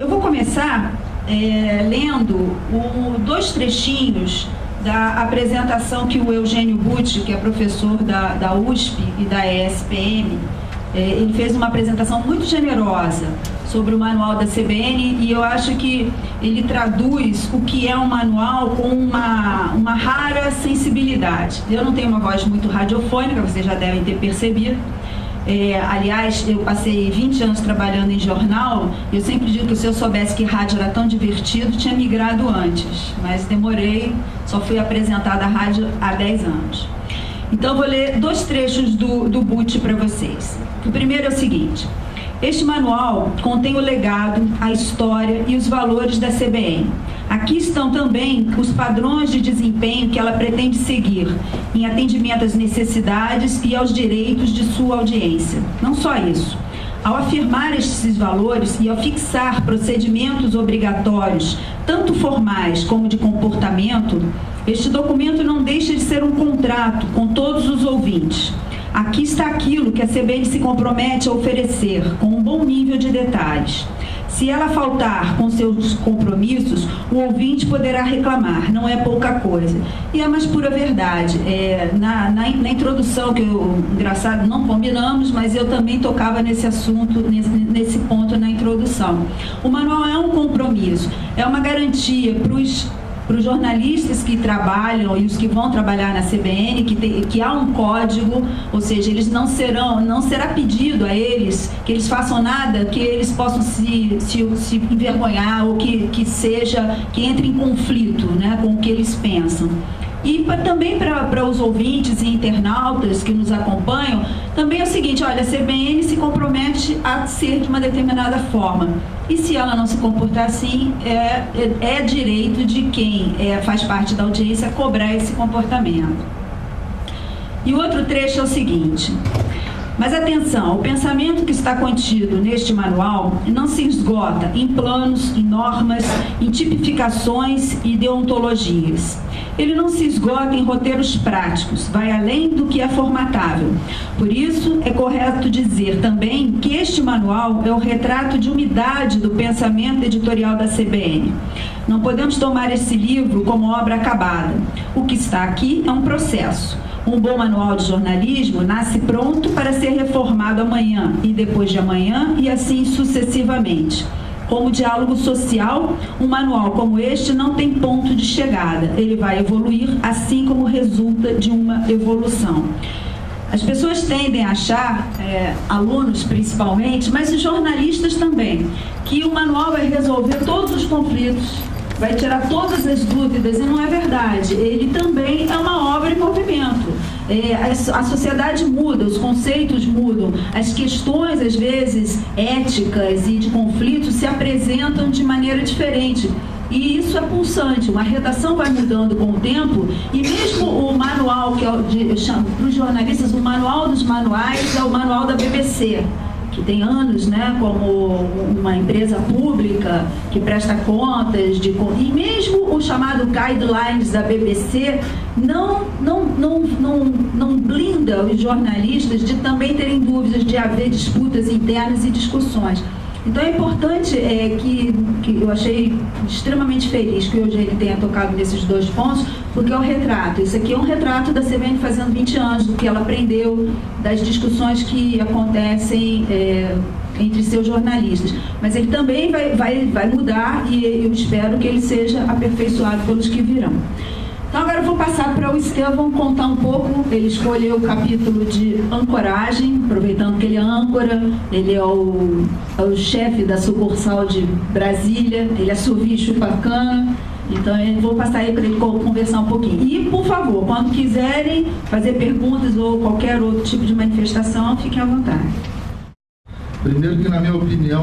Eu vou começar lendo dois trechinhos da apresentação que o Eugênio Butti, que é professor da USP e da ESPM, ele fez uma apresentação muito generosa sobre o manual da CBN, e eu acho que ele traduz o que é um manual com uma rara sensibilidade. Eu não tenho uma voz muito radiofônica, vocês já devem ter percebido. Aliás, eu passei 20 anos trabalhando em jornal, e eu sempre digo que se eu soubesse que rádio era tão divertido, tinha migrado antes, mas demorei, só fui apresentada à rádio há 10 anos. Então, vou ler dois trechos do Butti para vocês. O primeiro é o seguinte: este manual contém o legado, a história e os valores da CBN. Aqui estão também os padrões de desempenho que ela pretende seguir, em atendimento às necessidades e aos direitos de sua audiência. Não só isso. Ao afirmar estes valores e ao fixar procedimentos obrigatórios, tanto formais como de comportamento, este documento não deixa de ser um contrato com todos os ouvintes. Aqui está aquilo que a CBN se compromete a oferecer, com um bom nível de detalhes. Se ela faltar com seus compromissos, o ouvinte poderá reclamar, não é pouca coisa. E é a mais pura verdade. Na introdução, engraçado, não combinamos, mas eu também tocava nesse assunto, nesse ponto na introdução. O manual é um compromisso, é uma garantia para os jornalistas que trabalham e os que vão trabalhar na CBN, que há um código, ou seja, eles não será pedido a eles que eles façam nada que eles possam se envergonhar ou que entre em conflito, né, com o que eles pensam. E também para os ouvintes e internautas que nos acompanham, também é o seguinte: olha, a CBN se compromete a ser de uma determinada forma. E se ela não se comportar assim, é direito de quem faz parte da audiência cobrar esse comportamento. E o outro trecho é o seguinte: mas atenção, o pensamento que está contido neste manual não se esgota em planos, em normas, em tipificações e deontologias. Ele não se esgota em roteiros práticos, vai além do que é formatável. Por isso, é correto dizer também que este manual é o retrato de umidade do pensamento editorial da CBN. Não podemos tomar esse livro como obra acabada. O que está aqui é um processo. Um bom manual de jornalismo nasce pronto para ser reformado amanhã e depois de amanhã e assim sucessivamente. Como diálogo social, um manual como este não tem ponto de chegada. Ele vai evoluir assim como resulta de uma evolução. As pessoas tendem a achar, alunos principalmente, mas os jornalistas também, que o manual vai resolver todos os conflitos, vai tirar todas as dúvidas, e não é verdade. Ele também é uma obra em movimento. A sociedade muda, os conceitos mudam, as questões, às vezes, éticas e de conflitos se apresentam de maneira diferente. E isso é pulsante, uma redação vai mudando com o tempo, e mesmo o manual, que eu chamo para os jornalistas, o manual dos manuais é o manual da BBC, que tem anos, né, como uma empresa pública que presta contas, e mesmo o chamado Guidelines da BBC não blinda os jornalistas de também terem dúvidas, de haver disputas internas e discussões. Então é importante que eu achei extremamente feliz que hoje ele tenha tocado nesses dois pontos, porque é um retrato. Isso aqui é um retrato da CBN fazendo 20 anos, do que ela aprendeu, das discussões que acontecem entre seus jornalistas. Mas ele também vai mudar, e eu espero que ele seja aperfeiçoado pelos que virão. Então agora eu vou passar para o Estevão contar um pouco. Ele escolheu o capítulo de ancoragem, aproveitando que ele é âncora, ele é o chefe da sucursal de Brasília, ele assovia e chupa cana. Então eu vou passar aí para ele conversar um pouquinho. E, por favor, quando quiserem fazer perguntas ou qualquer outro tipo de manifestação, fiquem à vontade. Primeiro que, na minha opinião,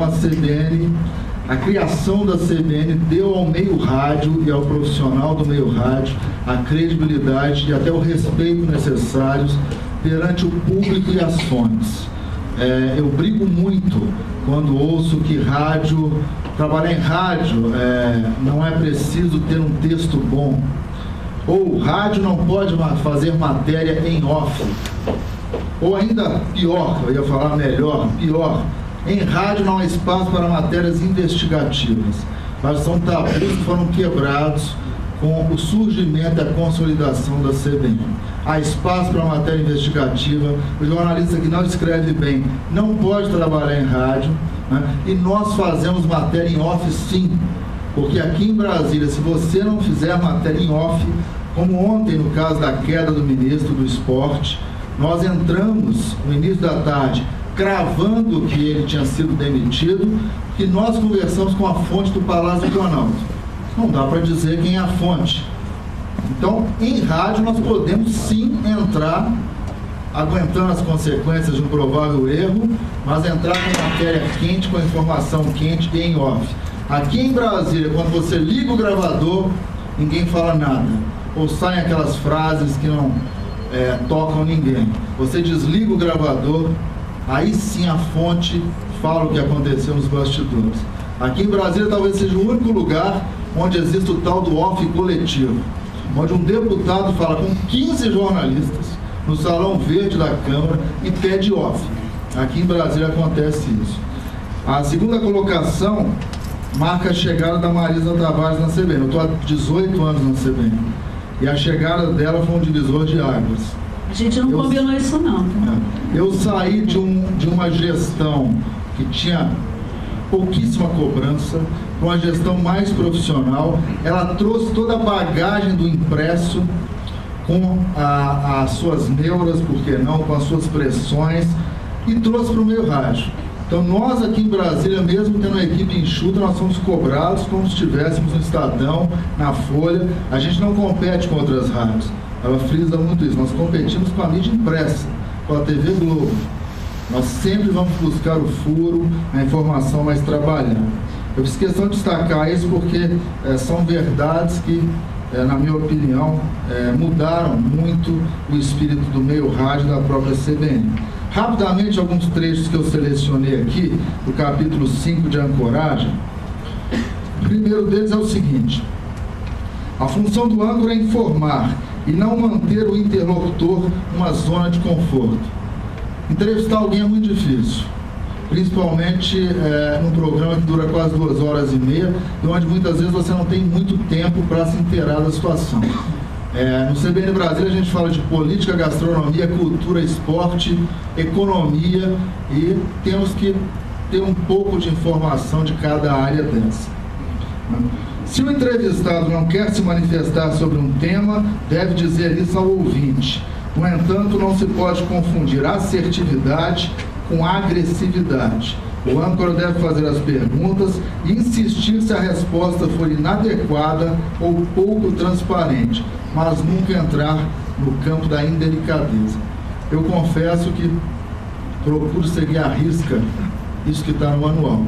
a criação da CBN deu ao meio rádio e ao profissional do meio rádio a credibilidade e até o respeito necessários perante o público e as fontes. Eu brigo muito quando ouço que trabalhar em rádio não é preciso ter um texto bom, ou rádio não pode fazer matéria em off, ou ainda pior, eu ia falar melhor, pior, Em rádio não há espaço para matérias investigativas, mas são tabus que foram quebrados com o surgimento e a consolidação da CBN. Há espaço para matéria investigativa, o jornalista que não escreve bem não pode trabalhar em rádio, né? E nós fazemos matéria em off sim, porque aqui em Brasília, se você não fizer matéria em off, como ontem no caso da queda do ministro do Esporte, nós entramos no início da tarde cravando que ele tinha sido demitido, que nós conversamos com a fonte do Palácio do Planalto. Não dá para dizer quem é a fonte. Então, em rádio, nós podemos sim entrar, aguentando as consequências de um provável erro, mas entrar com matéria quente, com informação quente e em off. Aqui em Brasília, quando você liga o gravador, ninguém fala nada. Ou saem aquelas frases que não tocam ninguém. Você desliga o gravador, aí sim a fonte fala o que aconteceu nos bastidores. Aqui em Brasília talvez seja o único lugar onde existe o tal do off coletivo, onde um deputado fala com 15 jornalistas no Salão Verde da Câmara e pede off. Aqui em Brasília acontece isso. A segunda colocação marca a chegada da Marisa Tavares na CBN. Eu estou há 18 anos na CBN. E a chegada dela foi um divisor de águas. A gente não combinou isso não. Tá? Eu saí de uma gestão que tinha pouquíssima cobrança, para uma gestão mais profissional. Ela trouxe toda a bagagem do impresso com as suas neuras, por que não, com as suas pressões, e trouxe para o meio rádio. Então nós aqui em Brasília, mesmo tendo uma equipe enxuta, nós somos cobrados como se estivéssemos no Estadão, na Folha. A gente não compete com outras rádios. Ela frisa muito isso. Nós competimos com a mídia impressa, com a TV Globo. Nós sempre vamos buscar o furo, a informação mais trabalhada. Eu fiz questão de destacar isso porque são verdades que, na minha opinião, mudaram muito o espírito do meio rádio da própria CBN. Rapidamente, alguns trechos que eu selecionei aqui, do capítulo 5 de Ancoragem. O primeiro deles é o seguinte: a função do âncora é informar e não manter o interlocutor numa zona de conforto. Entrevistar alguém é muito difícil, principalmente num programa que dura quase 2 horas e meia, e onde muitas vezes você não tem muito tempo para se inteirar da situação. No CBN Brasília a gente fala de política, gastronomia, cultura, esporte, economia, e temos que ter um pouco de informação de cada área dessa. Se o entrevistado não quer se manifestar sobre um tema, deve dizer isso ao ouvinte. No entanto, não se pode confundir assertividade com agressividade. O âncora deve fazer as perguntas e insistir se a resposta for inadequada ou pouco transparente, mas nunca entrar no campo da indelicadeza. Eu confesso que procuro seguir à risca isso que está no manual,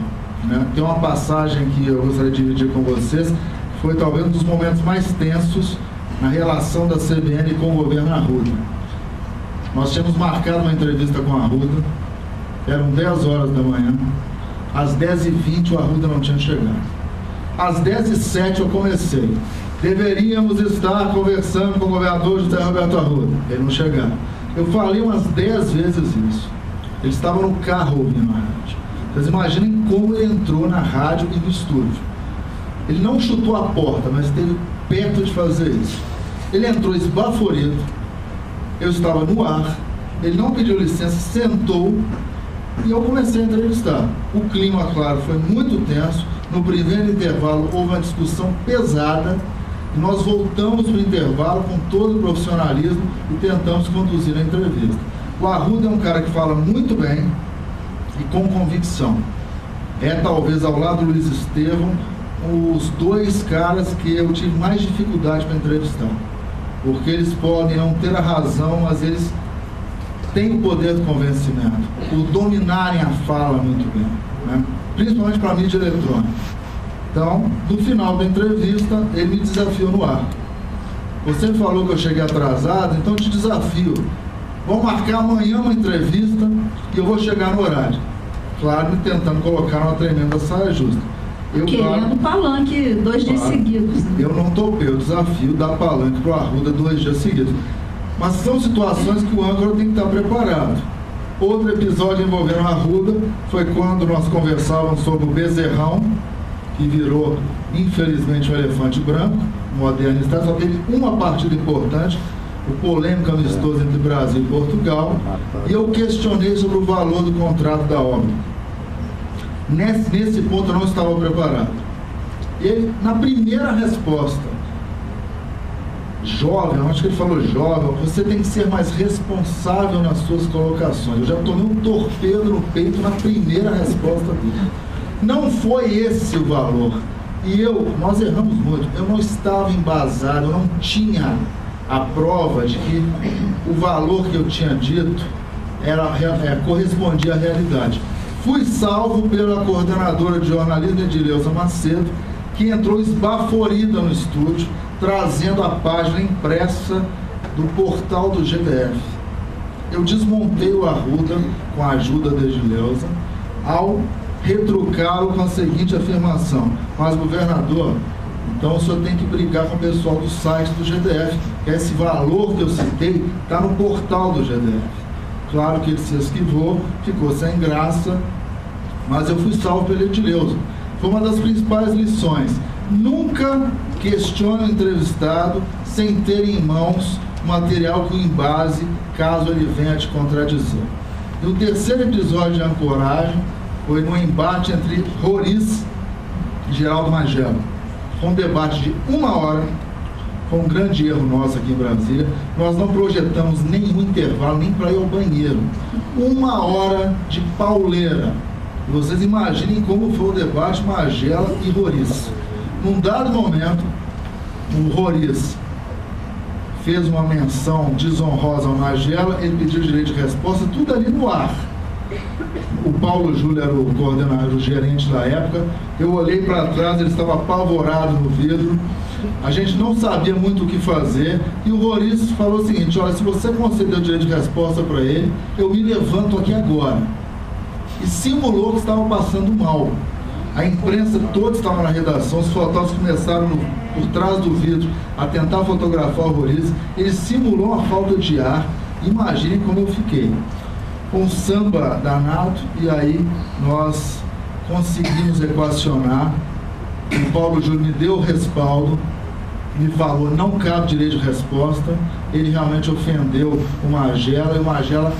né? Tem uma passagem que eu gostaria de dividir com vocês, que foi talvez um dos momentos mais tensos na relação da CBN com o governo Arruda. Nós tínhamos marcado uma entrevista com a Arruda, eram 10 horas da manhã, às 10h20 o Arruda não tinha chegado. Às 10h07 eu comecei. Deveríamos estar conversando com o governador José Roberto Arruda. Ele não chegava. Eu falei umas 10 vezes isso. Ele estava no carro ouvindo a rádio. Vocês imaginem como ele entrou na rádio e no estúdio. Ele não chutou a porta, mas esteve perto de fazer isso. Ele entrou esbaforido. Eu estava no ar. Ele não pediu licença, sentou e eu comecei a entrevistar. O clima, claro, foi muito tenso. No primeiro intervalo houve uma discussão pesada e nós voltamos para o intervalo com todo o profissionalismo e tentamos conduzir a entrevista. O Arruda é um cara que fala muito bem e com convicção. Talvez ao lado do Luiz Estevão, os 2 caras que eu tive mais dificuldade para entrevistar. Porque eles podem não ter a razão, mas eles têm o poder do convencimento, por dominarem a fala muito bem, né? Principalmente para a mídia eletrônica. Então, no final da entrevista, ele me desafiou no ar. Você falou que eu cheguei atrasado, então eu te desafio. Vamos marcar amanhã uma entrevista e eu vou chegar no horário. Claro, me tentando colocar uma tremenda saia justa. Querendo palanque 2 dias seguidos. Né? Eu não topei o desafio da palanque para o Arruda 2 dias seguidos. Mas são situações que o âncora tem que estar preparado. Outro episódio envolvendo a Arruda foi quando nós conversávamos sobre o bezerrão, que virou, infelizmente, um elefante branco, moderno estado. Só teve uma partida importante, o polêmico amistoso entre Brasil e Portugal, e eu questionei sobre o valor do contrato da obra. Nesse ponto eu não estava preparado. Ele, na primeira resposta, jovem, eu acho que ele falou jovem, você tem que ser mais responsável nas suas colocações. Eu já tomei um torpedo no peito na primeira resposta dele. Não foi esse o valor. E nós erramos muito. Eu não estava embasado, eu não tinha a prova de que o valor que eu tinha dito correspondia à realidade. Fui salvo pela coordenadora de jornalismo, Edileuza Macedo, que entrou esbaforida no estúdio, trazendo a página impressa do portal do GDF. Eu desmontei o Arruda com a ajuda da Edileuza, ao retrucá-lo com a seguinte afirmação: mas, governador, então o senhor tem que brigar com o pessoal do site do GDF, que esse valor que eu citei está no portal do GDF. Claro que ele se esquivou, ficou sem graça, mas eu fui salvo pela Edileuza. Foi uma das principais lições. Nunca questione o entrevistado sem ter em mãos material que o embase, caso ele venha te contradizer. E o terceiro episódio de ancoragem foi no embate entre Roriz e Geraldo Magela. Foi um debate de 1 hora, foi um grande erro nosso aqui em Brasília. Nós não projetamos nenhum intervalo, nem para ir ao banheiro. 1 hora de pauleira. Vocês imaginem como foi o debate Magela e Roriz. Num dado momento, o Roriz fez uma menção desonrosa ao Magela, ele pediu direito de resposta, tudo ali no ar. O Paulo Júlio era o coordenador, o gerente da época. Eu olhei para trás, ele estava apavorado no vidro. A gente não sabia muito o que fazer. E o Roriz falou o seguinte: olha, se você concedeu direito de resposta para ele, eu me levanto aqui agora. E simulou que estava passando mal. A imprensa toda estava na redação, os fotógrafos começaram por trás do vidro a tentar fotografar o Roriz. Ele simulou uma falta de ar. Imaginem como eu fiquei. Com um samba danado, e aí nós conseguimos equacionar. O Paulo Júlio me deu o respaldo, me falou, não cabe direito de resposta. Ele realmente ofendeu o Magela, e o Magela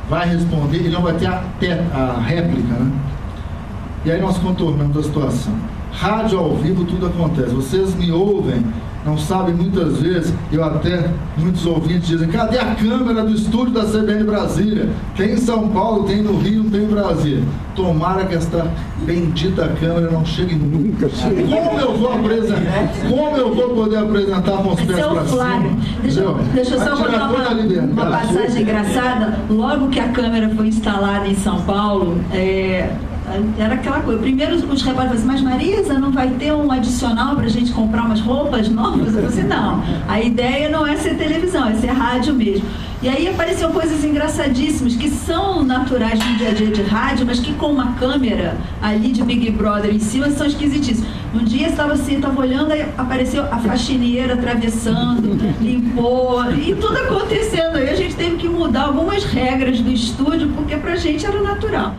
vai responder, ele não vai ter a réplica, né? E aí nós contornamos a situação. Rádio ao vivo, tudo acontece. Vocês me ouvem, não sabem muitas vezes, muitos ouvintes dizem: cadê a câmera do estúdio da CBN Brasília? Tem em São Paulo, tem no Rio, tem em Brasília. Tomara que esta bendita câmera não chegue nunca. Como eu vou apresentar? Como eu vou poder apresentar com os pés para cima? Deixa eu só contar uma passagem engraçada. Logo que a câmera foi instalada em São Paulo, era aquela coisa. Primeiro os repórteres falaram assim: mas Marisa, não vai ter um adicional para a gente comprar umas roupas novas? Eu disse: não, a ideia não é ser televisão, é ser rádio mesmo. E aí apareceram coisas engraçadíssimas que são naturais do dia a dia de rádio, mas que com uma câmera ali de Big Brother em cima são esquisitíssimas. Um dia estava olhando, aí apareceu a faxineira atravessando, limpou, e tudo acontecendo. Aí a gente teve que mudar algumas regras do estúdio, porque pra gente era natural.